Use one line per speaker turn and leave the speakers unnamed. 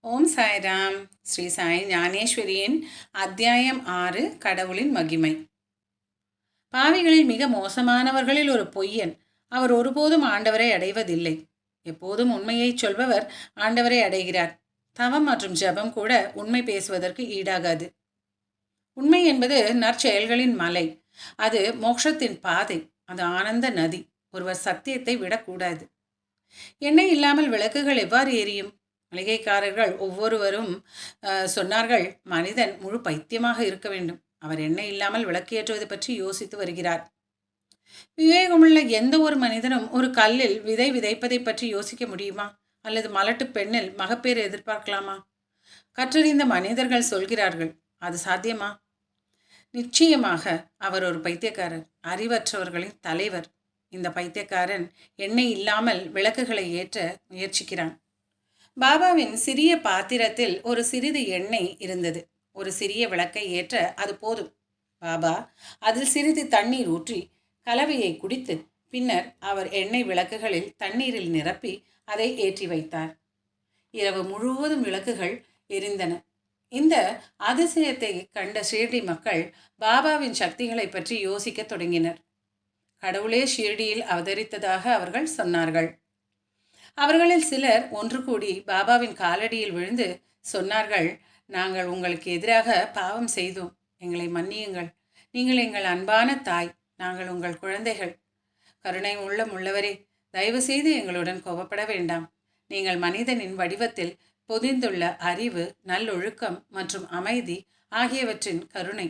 ஓம் சாய்ராம். ஸ்ரீ சாய் ஞானேஸ்வரியின் அத்தியாயம் 6, கடவுளின் மகிமை. பாவிகளில் மிக மோசமானவர்களில் ஒரு பொய்யன். அவர் ஒருபோதும் ஆண்டவரை அடைவதில்லை. எப்போதும் உண்மையை சொல்பவர் ஆண்டவரை அடைகிறார். தவம் மற்றும் ஜபம் கூட உண்மை பேசுவதற்கு ஈடாகாது. உண்மை என்பது நற்செயல்களின் மலை. அது மோட்சத்தின் பாதை. அது ஆனந்த நதி. ஒருவர் சத்தியத்தை விடக்கூடாது. எண்ணெய் இல்லாமல் விளக்குகள் எவ்வாறு எரியும்? மளிகைக்காரர்கள் ஒவ்வொருவரும் சொன்னார்கள், மனிதன் முழு பைத்தியமாக இருக்க வேண்டும். அவர் எண்ணெய் இல்லாமல் விளக்கேற்றுவது பற்றி யோசித்து வருகிறார். விவேகமுள்ள எந்த ஒரு மனிதனும் ஒரு கல்லில் விதை விதைப்பதை பற்றி யோசிக்க முடியுமா? அல்லது மலட்டு பெண்ணில் மகப்பேறு எதிர்பார்க்கலாமா? கற்றறிந்த மனிதர்கள் சொல்கிறார்கள், அது சாத்தியமா? நிச்சயமாக அவர் ஒரு பைத்தியக்காரர், அறிவற்றவர்களின் தலைவர். இந்த பைத்தியக்காரன் எண்ணெய் இல்லாமல் விளக்குகளை ஏற்ற முயற்சிக்கிறான். பாபாவின் சிறிய பாத்திரத்தில் ஒரு சிறிது எண்ணெய் இருந்தது. ஒரு சிறிய விளக்கை ஏற்ற அது போதும். பாபா அதில் சிறிது தண்ணீர் ஊற்றி கலவையை குடித்து பின்னர் அவர் எண்ணெய் விளக்குகளில் தண்ணீரில் நிரப்பி அதை ஏற்றி வைத்தார். இரவு முழுவதும் விளக்குகள் எரிந்தன. இந்த அதிசயத்தை கண்ட ஷீர்டி மக்கள் பாபாவின் சக்திகளை பற்றி யோசிக்க தொடங்கினர். கடவுளே ஷீர்டியில் அவதரித்ததாக அவர்கள் சொன்னார்கள். அவர்களில் சிலர் ஒன்று கூடி பாபாவின் காலடியில் விழுந்து சொன்னார்கள், நாங்கள் உங்களுக்கு எதிராக பாவம் செய்தோம், எங்களை மன்னியுங்கள். நீங்கள் எங்கள் அன்பான தாய், நாங்கள் உங்கள் குழந்தைகள். கருணை உள்ளவரே, தயவு செய்து எங்களுடன் கோபப்பட வேண்டாம். நீங்கள் மனிதனின் வடிவத்தில் பொதிந்துள்ள அறிவு, நல்லொழுக்கம் மற்றும் அமைதி ஆகியவற்றின் கருணை